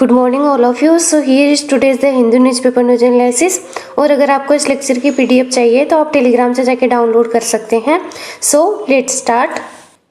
Good morning all of you. So here is today's the Hindu newspaper news analysis. और अगर आपको इस lecture की पीडीएफ चाहिए तो आप टेलीग्राम से जाके डाउनलोड कर सकते हैं। So let's start.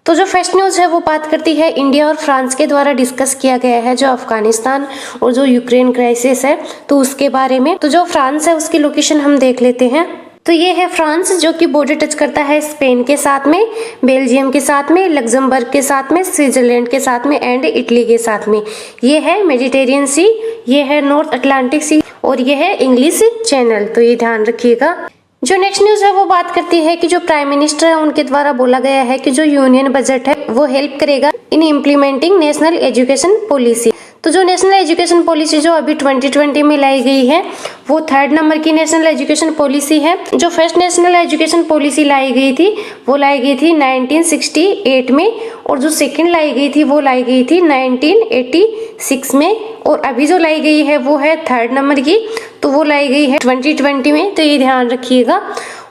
तो जो फर्स्ट न्यूज़ है वो बात करती है इंडिया और फ्रांस के द्वारा डिस्कस किया गया है जो अफगानिस्तान और जो यूक्रेन क्राइसिस है तो उसके बारे में। तो जो फ्रांस है उसकी लोकेशन हम देख लेते हैं। तो ये है फ्रांस जो कि बॉर्डर टच करता है स्पेन के साथ में, बेल्जियम के साथ में, लग्जमबर्ग के साथ में, स्विट्जरलैंड के साथ में एंड इटली के साथ में। ये है मेडिटेरियन सी, ये है नॉर्थ अटलांटिक सी और ये है इंग्लिश चैनल। तो ये ध्यान रखिएगा। जो नेक्स्ट न्यूज है वो बात करती है कि जो प्राइम मिनिस्टर है उनके द्वारा बोला गया है कि जो यूनियन बजट है वो हेल्प करेगा in implementing national education policy. तो जो नेशनल एजुकेशन पॉलिसी जो अभी 2020 में लाई गई है वो 3rd नंबर की नेशनल एजुकेशन पॉलिसी है। जो फर्स्ट नेशनल एजुकेशन पॉलिसी लाई गई थी वो लाई गई थी 1968 में और जो सेकंड लाई गई थी वो लाई गई थी 1986 में और अभी जो लाई गई है वो है 3rd नंबर की, तो वो लाई गई है 2020 में। तो ये ध्यान रखिएगा।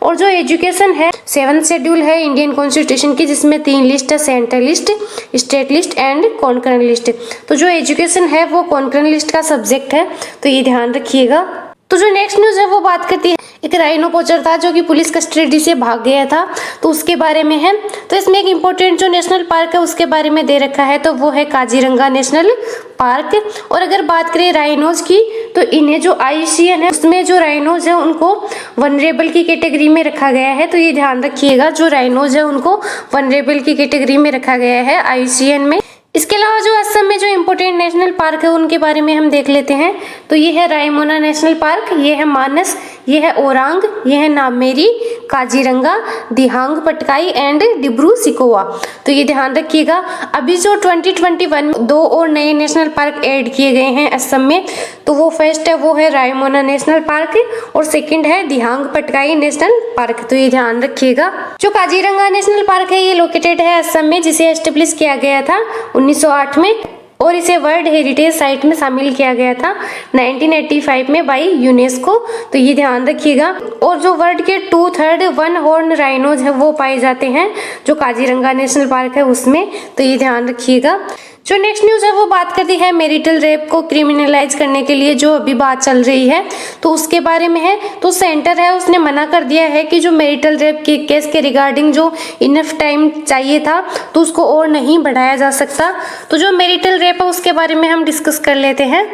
और जो एजुकेशन है 7th शेड्यूल है इंडियन कॉन्स्टिट्यूशन की जिसमें 3 लिस्ट है, central list, state list and concurrent list. तो जो एजुकेशन है वो कॉन्करेंट लिस्ट का सब्जेक्ट है, तो ये ध्यान रखिएगा। तो जो नेक्स्ट न्यूज है वो बात करती है एक राइनो पोचर था जो कि पुलिस कस्टडी से भाग गया था, तो उसके बारे में है। तो इसमें एक इम्पोर्टेंट जो नेशनल पार्क है उसके बारे में दे रखा है, तो वो है काजीरंगा नेशनल पार्क। और अगर बात करें राइनोज की तो इन्हें जो IUCN है उसमें जो राइनोज है उनको वनरेबल की कैटेगरी में रखा गया है, तो ये ध्यान रखिएगा। जो राइनोज है उनको वनरेबल की कैटेगरी में रखा गया है IUCN में। इसके अलावा जो असम में जो इम्पोर्टेंट नेशनल पार्क है उनके बारे में हम देख लेते हैं। तो ये है रायमोना नेशनल पार्क, ये है मानस, ये है ओरांग, ये है नामेरी, काजीरंगा, दिहांग पटकाई एंड डिब्रू सिकोवा। तो ये ध्यान रखिएगा। अभी जो 2021 2 और नए नेशनल पार्क ऐड किए गए हैं असम में, तो वो फर्स्ट है वो है रायमोना नेशनल पार्क और सेकंड है दिहांग पटकाई नेशनल पार्क। तो ये ध्यान रखिएगा। जो काजीरंगा नेशनल पार्क है ये लोकेटेड है असम में, जिसे एस्टेब्लिश किया गया था 1908 में और इसे वर्ल्ड हेरिटेज साइट में शामिल किया गया था 1985 में बाय यूनेस्को। तो ये ध्यान रखिएगा। और जो वर्ल्ड के 2/3 वन हॉर्न राइनोज है वो पाए जाते हैं जो काजीरंगा नेशनल पार्क है उसमें, तो ये ध्यान रखिएगा। जो नेक्स्ट न्यूज है वो बात करती है मैरिटल रेप को क्रिमिनलाइज करने के लिए जो अभी बात चल रही है तो उसके बारे में है। तो सेंटर है उसने मना कर दिया है कि जो मैरिटल रेप के केस के रिगार्डिंग जो इनफ टाइम चाहिए था तो उसको और नहीं बढ़ाया जा सकता। तो जो मैरिटल रेप है उसके बारे में हम डिस्कस कर लेते हैं।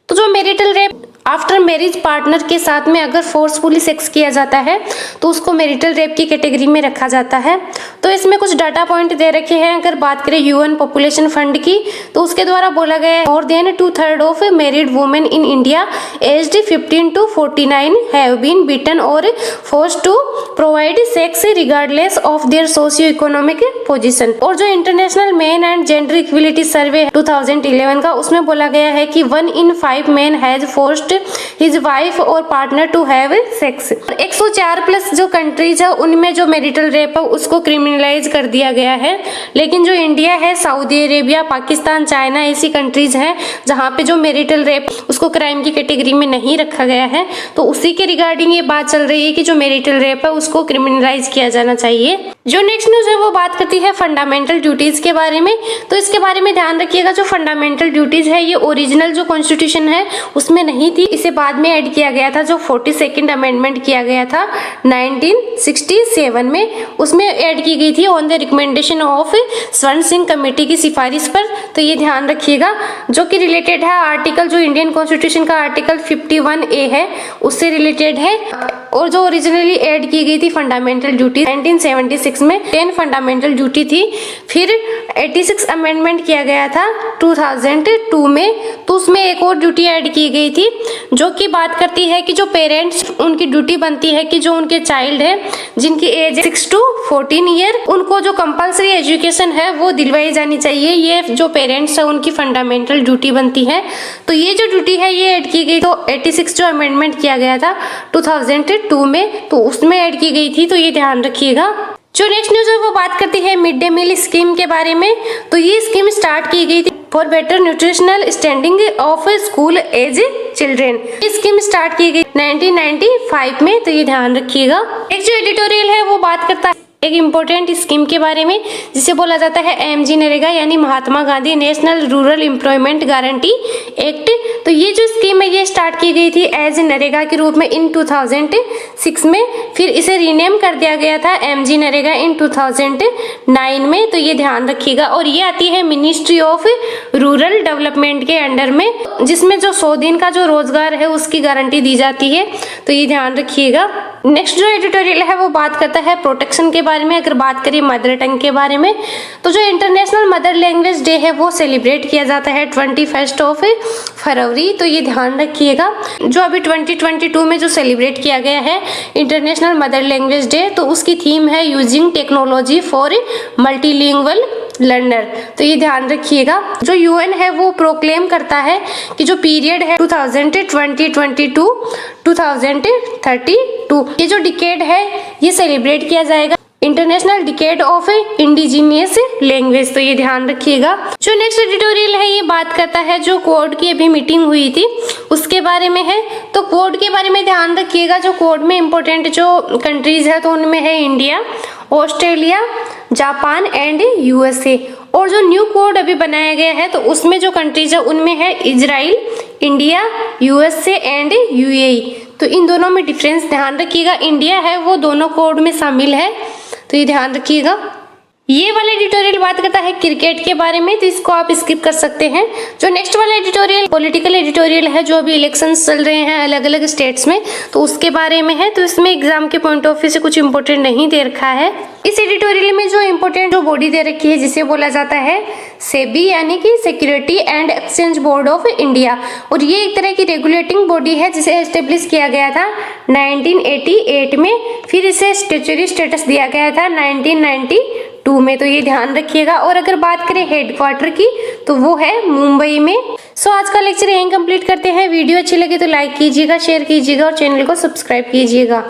तो जो marital rape after marriage partner के साथ में अगर फोर्सफुली सेक्स किया जाता है तो उसको मैरिटल रेप की कैटेगरी में रखा जाता है। तो इसमें कुछ डाटा पॉइंट दे रखे हैं। अगर बात करें UN पॉपुलेशन फंड की तो उसके द्वारा बोला गया है more than 2/3 of married women in India aged 15 to 49 have been beaten और forced to provide sex regardless of their socio economic position. और जो international men and gender equality survey 2011 का उसमें बोला गया है कि 1 in 5 main has forced his wife और पार्टनर टू हैव सेक्स। 104+ जो कंट्रीज है उनमें जो मैरिटल रेप है उसको क्रिमिनलाइज कर दिया गया है, लेकिन जो इंडिया है, सऊदी अरेबिया, पाकिस्तान, चाइना ऐसी कंट्रीज हैं जहां पे जो मैरिटल रेप उसको क्राइम की कैटेगरी में नहीं रखा गया है। तो उसी के रिगार्डिंग ये बात चल रही है कि जो मैरिटल रेप है उसको क्रिमिनलाइज किया जाना चाहिए। जो नेक्स्ट न्यूज है वो बात करती है फंडामेंटल ड्यूटीज के बारे में। तो इसके बारे में ध्यान रखिएगा। जो फंडामेंटल ड्यूटीज है ये ओरिजिनल जो कॉन्स्टिट्यूशन है उसमें नहीं थी, इसे बाद में ऐड किया गया था। जो 42nd अमेंडमेंट किया गया था 1967 में, उसमें ऐड की गई थी ऑन द रिकमेंडेशन ऑफ स्वर्ण सिंह कमेटी की सिफारिश पर। तो ये ध्यान रखिएगा। जो कि रिलेटेड है आर्टिकल जो इंडियन कॉन्स्टिट्यूशन का आर्टिकल 51A है उससे रिलेटेड है। और जो ओरिजिनली ऐड की गई थी फंडामेंटल ड्यूटी 1976 में 10 फंडामेंटल ड्यूटी थी। फिर 86 अमेंडमेंट किया गया था 2002 में, तो उसमें एक और ड्यूटी ऐड की गई थी जो कि बात करती है कि जो पेरेंट्स उनकी ड्यूटी बनती है कि जो उनके चाइल्ड है जिनकी एज 6 to 14 ईयर उनको जो कंपल्सरी एजुकेशन है वो दिलवाई जानी चाहिए। ये जो पेरेंट्स है उनकी फंडामेंटल ड्यूटी बनती है। तो ये जो ड्यूटी है ये ऐड की गई। तो 86 जो अमेंडमेंट किया गया था 2002 में तो उसमें ऐड की गई थी, तो ये ध्यान रखिएगा। जो नेक्स्ट न्यूज है वो बात करती है मिड डे मील स्कीम के बारे में। तो ये स्कीम स्टार्ट की गई थी for better nutritional standing of school age children. ये स्कीम स्टार्ट की गई 1995 में, तो ये ध्यान रखिएगा। एक जो एडिटोरियल है वो बात करता है एक इम्पोर्टेंट स्कीम के बारे में जिसे बोला जाता है एमजी नरेगा यानी Mahatma Gandhi national rural employment guarantee act. तो ये जो स्कीम है ये स्टार्ट की गई थी एज नरेगा के रूप में इन 2006 में, फिर इसे रीनेम कर दिया गया था एमजी नरेगा इन 2009 में। तो ये ध्यान रखिएगा। और ये आती है मिनिस्ट्री ऑफ रूरल डेवलपमेंट के अंडर में, जिसमें जो 100 दिन का जो रोजगार है उसकी गारंटी दी जाती है। तो ये ध्यान रखिएगा। नेक्स्ट जो एडिटोरियल है वो बात करता है प्रोटेक्शन के बारे में। अगर बात करें मदर टंग के बारे में, तो जो इंटरनेशनल मदर लैंग्वेज डे है वो सेलिब्रेट किया जाता है 21 ऑफ फरवरी। तो ये ध्यान रखिएगा। जो अभी 2022 में जो सेलिब्रेट किया गया है इंटरनेशनल मदर लैंग्वेज डे, तो उसकी थीम है using technology for multilingual learner. तो ये ध्यान रखिएगा। जो यूएन है वो प्रोक्लेम करता है कि जो पीरियड है 2022 2032, ये जो डिकेड है ये सेलिब्रेट किया जाएगा international decade of indigenous language. तो ये ध्यान रखिएगा। जो नेक्स्ट एडिटोरियल है ये बात करता है जो कोड की अभी मीटिंग हुई थी उसके बारे में है। तो कोड के बारे में ध्यान रखिएगा। जो कोड में इंपॉर्टेंट जो कंट्रीज है तो उनमें है India, Australia, Japan and USA. और जो न्यू कोड अभी बनाया गया है तो उसमें जो कंट्रीज है उनमें है Israel, India, USA and UAE. तो इन दोनों में डिफरेंस ध्यान रखिएगा। इंडिया है वो दोनों कोड में शामिल है, तो ये ध्यान रखिएगा। ये वाला एडिटोरियल बात करता है क्रिकेट के बारे में, तो इसको आप स्किप कर सकते हैं। जो नेक्स्ट वाला एडिटोरियल पॉलिटिकल एडिटोरियल है, जो अभी इलेक्शंस चल रहे हैं अलग अलग स्टेट्स में, तो उसके बारे में है। तो इसमें एग्जाम के पॉइंट ऑफ व्यू से कुछ इंपॉर्टेंट नहीं दे रखा है। इस एडिटोरियल में जो इंपॉर्टेंट जो बॉडी दे रखी है जिसे बोला जाता है सेबी यानी कि security and exchange board of India. और ये एक तरह की रेगुलेटिंग बॉडी है जिसे एस्टेब्लिश किया गया था 1988 में, फिर इसे स्टैट्यूटरी स्टेटस दिया गया था 1992 में। तो ये ध्यान रखिएगा। और अगर बात करें हेडक्वार्टर की तो वो है मुंबई में। सो आज का लेक्चर यहीं कंप्लीट करते हैं। वीडियो अच्छी लगे तो लाइक कीजिएगा, शेयर कीजिएगा और चैनल को सब्सक्राइब कीजिएगा।